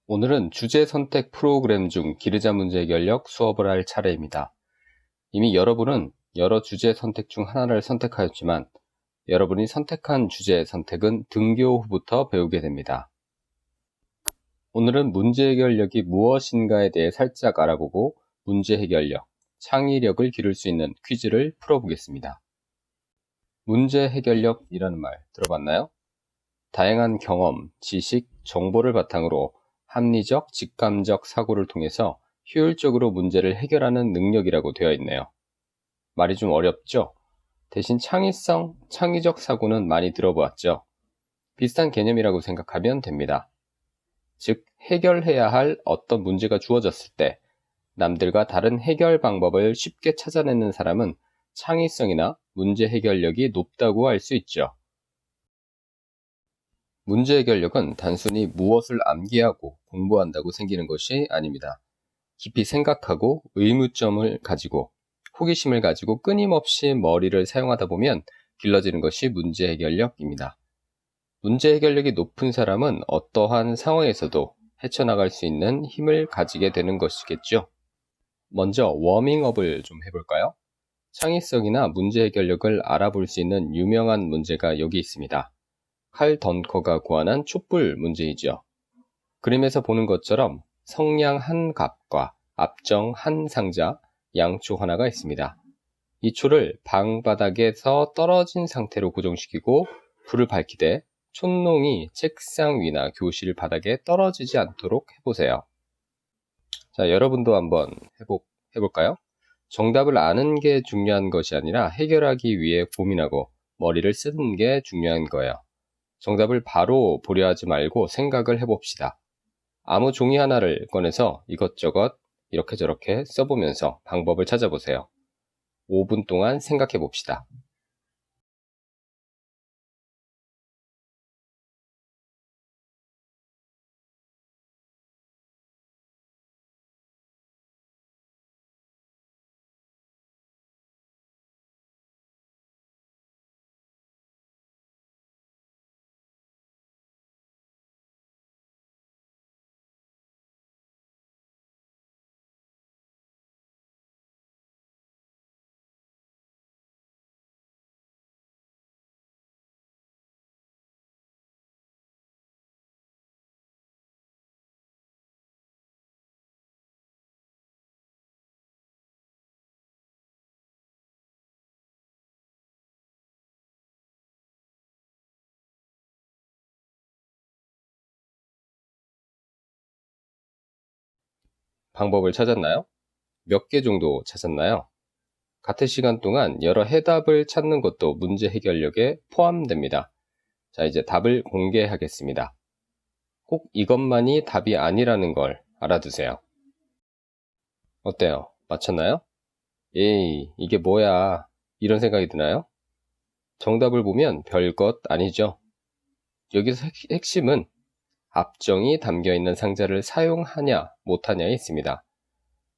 오늘은 주제 선택 프로그램 중 기르자 문제 해결력 수업을 할 차례입니다. 이미 여러분은 여러 주제 선택 중 하나를 선택하였지만 여러분이 선택한 주제 선택은 등교 후부터 배우게 됩니다. 오늘은 문제 해결력이 무엇인가에 대해 살짝 알아보고 문제 해결력, 창의력을 기를 수 있는 퀴즈를 풀어보겠습니다. 문제 해결력이라는 말 들어봤나요? 다양한 경험, 지식, 정보를 바탕으로 합리적, 직감적 사고를 통해서 효율적으로 문제를 해결하는 능력이라고 되어 있네요. 말이 좀 어렵죠? 대신 창의성, 창의적 사고는 많이 들어보았죠? 비슷한 개념이라고 생각하면 됩니다. 즉, 해결해야 할 어떤 문제가 주어졌을 때 남들과 다른 해결 방법을 쉽게 찾아내는 사람은 창의성이나 문제 해결력이 높다고 할 수 있죠. 문제 해결력은 단순히 무엇을 암기하고 공부한다고 생기는 것이 아닙니다. 깊이 생각하고 의무점을 가지고 호기심을 가지고 끊임없이 머리를 사용하다 보면 길러지는 것이 문제 해결력입니다. 문제 해결력이 높은 사람은 어떠한 상황에서도 헤쳐나갈 수 있는 힘을 가지게 되는 것이겠죠. 먼저 워밍업을 좀 해볼까요? 창의성이나 문제 해결력을 알아볼 수 있는 유명한 문제가 여기 있습니다. 칼 던커가 고안한 촛불 문제이죠. 그림에서 보는 것처럼 성냥 한 갑과 앞정 한 상자, 양초 하나가 있습니다. 이 초를 방 바닥에서 떨어진 상태로 고정시키고 불을 밝히되 촛농이 책상 위나 교실 바닥에 떨어지지 않도록 해보세요. 자, 여러분도 한번 해볼까요? 정답을 아는 게 중요한 것이 아니라 해결하기 위해 고민하고 머리를 쓰는 게 중요한 거예요. 정답을 바로 보려 하지 말고 생각을 해봅시다. 아무 종이 하나를 꺼내서 이것저것 이렇게 저렇게 써보면서 방법을 찾아보세요. 5분 동안 생각해 봅시다. 방법을 찾았나요? 몇 개 정도 찾았나요? 같은 시간 동안 여러 해답을 찾는 것도 문제 해결력에 포함됩니다. 자, 이제 답을 공개하겠습니다. 꼭 이것만이 답이 아니라는 걸 알아두세요. 어때요? 맞췄나요? 에이, 이게 뭐야? 이런 생각이 드나요? 정답을 보면 별것 아니죠. 여기서 핵심은 압정이 담겨있는 상자를 사용하냐 못하냐에 있습니다.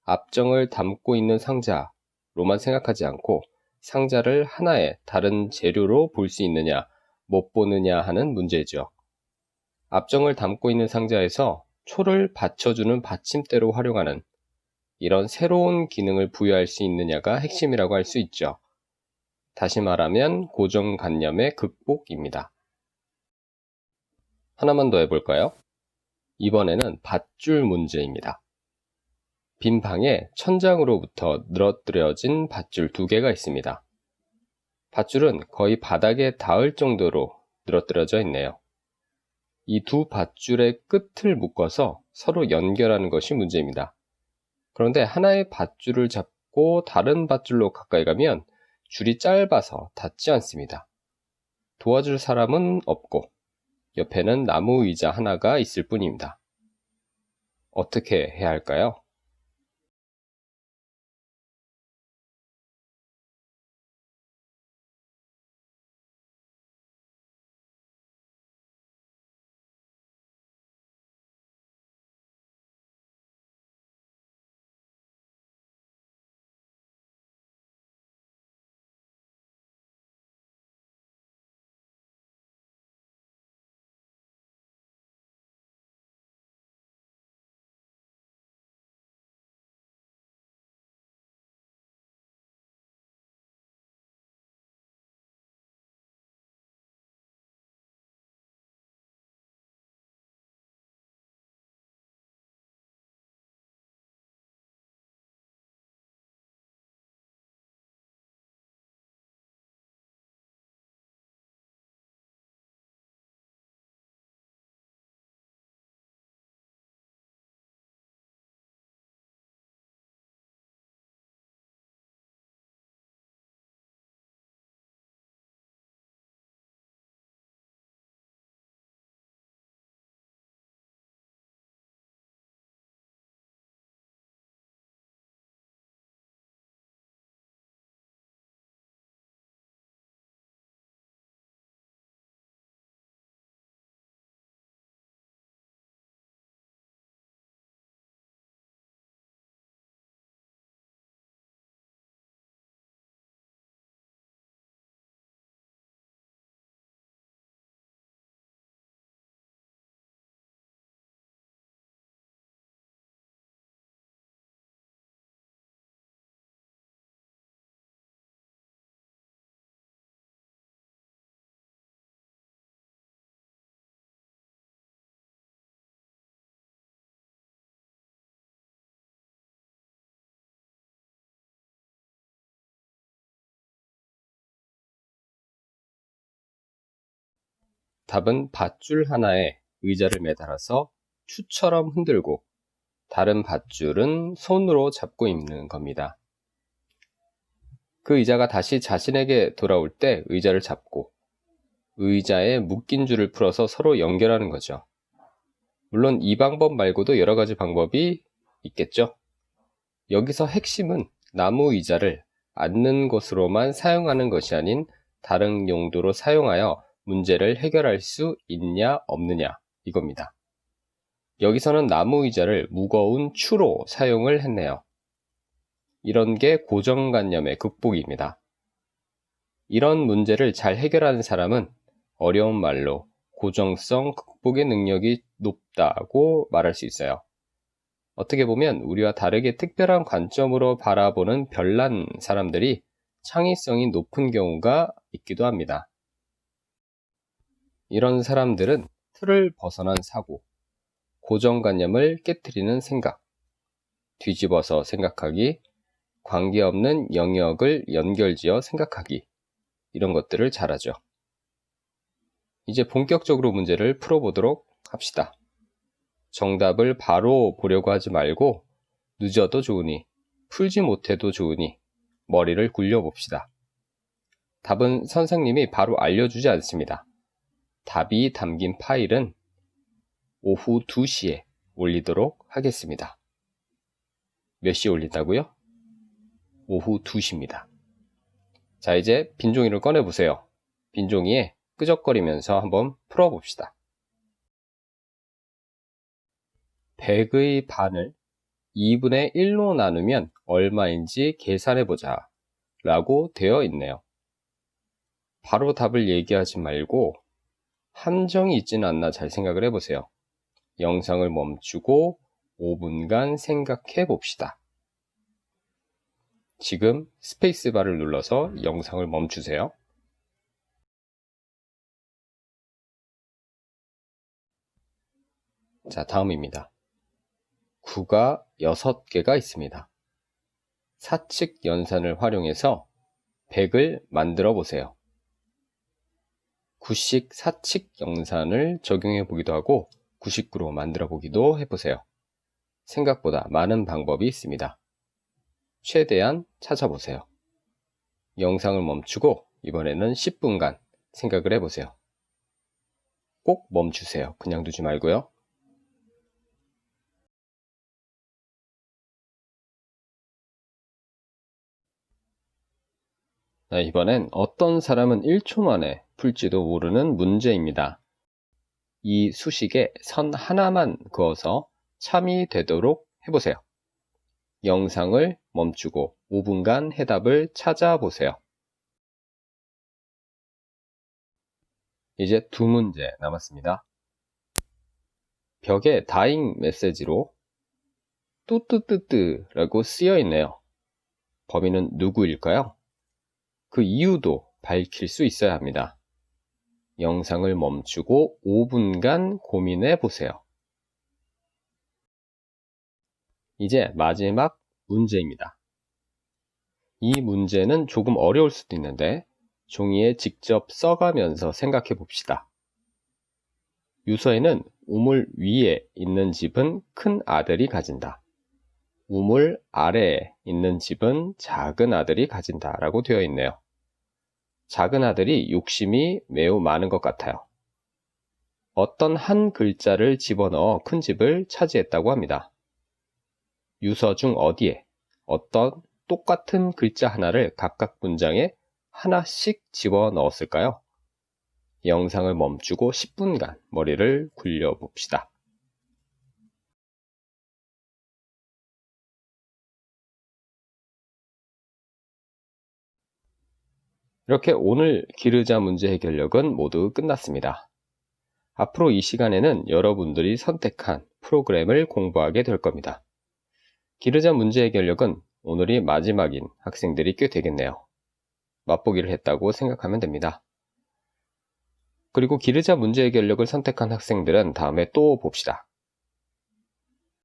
압정을 담고 있는 상자로만 생각하지 않고 상자를 하나의 다른 재료로 볼 수 있느냐 못 보느냐 하는 문제죠. 압정을 담고 있는 상자에서 초를 받쳐주는 받침대로 활용하는 이런 새로운 기능을 부여할 수 있느냐가 핵심이라고 할 수 있죠. 다시 말하면 고정관념의 극복입니다. 하나만 더 해볼까요? 이번에는 밧줄 문제입니다. 빈 방에 천장으로부터 늘어뜨려진 밧줄 2개가 있습니다. 밧줄은 거의 바닥에 닿을 정도로 늘어뜨려져 있네요. 이 두 밧줄의 끝을 묶어서 서로 연결하는 것이 문제입니다. 그런데 하나의 밧줄을 잡고 다른 밧줄로 가까이 가면 줄이 짧아서 닿지 않습니다. 도와줄 사람은 없고 옆에는 나무 의자 하나가 있을 뿐입니다. 어떻게 해야 할까요? 답은 밧줄 하나에 의자를 매달아서 추처럼 흔들고 다른 밧줄은 손으로 잡고 있는 겁니다. 그 의자가 다시 자신에게 돌아올 때 의자를 잡고 의자에 묶인 줄을 풀어서 서로 연결하는 거죠. 물론 이 방법 말고도 여러 가지 방법이 있겠죠. 여기서 핵심은 나무 의자를 앉는 것으로만 사용하는 것이 아닌 다른 용도로 사용하여 문제를 해결할 수 있냐 없느냐 이겁니다. 여기서는 나무 의자를 무거운 추로 사용을 했네요. 이런 게 고정관념의 극복입니다. 이런 문제를 잘 해결하는 사람은 어려운 말로 고정성 극복의 능력이 높다고 말할 수 있어요. 어떻게 보면 우리와 다르게 특별한 관점으로 바라보는 별난 사람들이 창의성이 높은 경우가 있기도 합니다. 이런 사람들은 틀을 벗어난 사고, 고정관념을 깨트리는 생각, 뒤집어서 생각하기, 관계없는 영역을 연결지어 생각하기, 이런 것들을 잘하죠. 이제 본격적으로 문제를 풀어보도록 합시다. 정답을 바로 보려고 하지 말고 늦어도 좋으니, 풀지 못해도 좋으니 머리를 굴려봅시다. 답은 선생님이 바로 알려주지 않습니다. 답이 담긴 파일은 오후 2시에 올리도록 하겠습니다. 몇 시에 올린다고요? 오후 2시입니다. 자, 이제 빈 종이를 꺼내보세요. 빈 종이에 끄적거리면서 한번 풀어봅시다. 100의 반을 2분의 1로 나누면 얼마인지 계산해보자 라고 되어 있네요. 바로 답을 얘기하지 말고 함정이 있지는 않나 잘 생각을 해보세요. 영상을 멈추고 5분간 생각해 봅시다. 지금 스페이스바를 눌러서 영상을 멈추세요. 자, 다음입니다. 구가 6개가 있습니다. 사칙 연산을 활용해서 100을 만들어 보세요. 구식 사칙 연산을 적용해 보기도 하고 99로 만들어 보기도 해보세요. 생각보다 많은 방법이 있습니다. 최대한 찾아보세요. 영상을 멈추고 이번에는 10분간 생각을 해보세요. 꼭 멈추세요. 그냥 두지 말고요. 자, 이번엔 어떤 사람은 1초 만에 풀지도 모르는 문제입니다. 이 수식에 선 하나만 그어서 참이 되도록 해보세요. 영상을 멈추고 5분간 해답을 찾아보세요. 이제 2문제 남았습니다. 벽에 다잉 메시지로 뚜뚜뚜뚜 라고 쓰여 있네요. 범인은 누구일까요? 그 이유도 밝힐 수 있어야 합니다. 영상을 멈추고 5분간 고민해 보세요. 이제 마지막 문제입니다. 이 문제는 조금 어려울 수도 있는데 종이에 직접 써가면서 생각해 봅시다. 유서에는 우물 위에 있는 집은 큰 아들이 가진다. 우물 아래에 있는 집은 작은 아들이 가진다 라고 되어 있네요. 작은 아들이 욕심이 매우 많은 것 같아요. 어떤 한 글자를 집어넣어 큰 집을 차지했다고 합니다. 유서 중 어디에 어떤 똑같은 글자 하나를 각각 문장에 하나씩 집어넣었을까요? 영상을 멈추고 10분간 머리를 굴려봅시다. 이렇게 오늘 기르자 문제 해결력은 모두 끝났습니다. 앞으로 이 시간에는 여러분들이 선택한 프로그램을 공부하게 될 겁니다. 기르자 문제 해결력은 오늘이 마지막인 학생들이 꽤 되겠네요. 맛보기를 했다고 생각하면 됩니다. 그리고 기르자 문제 해결력을 선택한 학생들은 다음에 또 봅시다.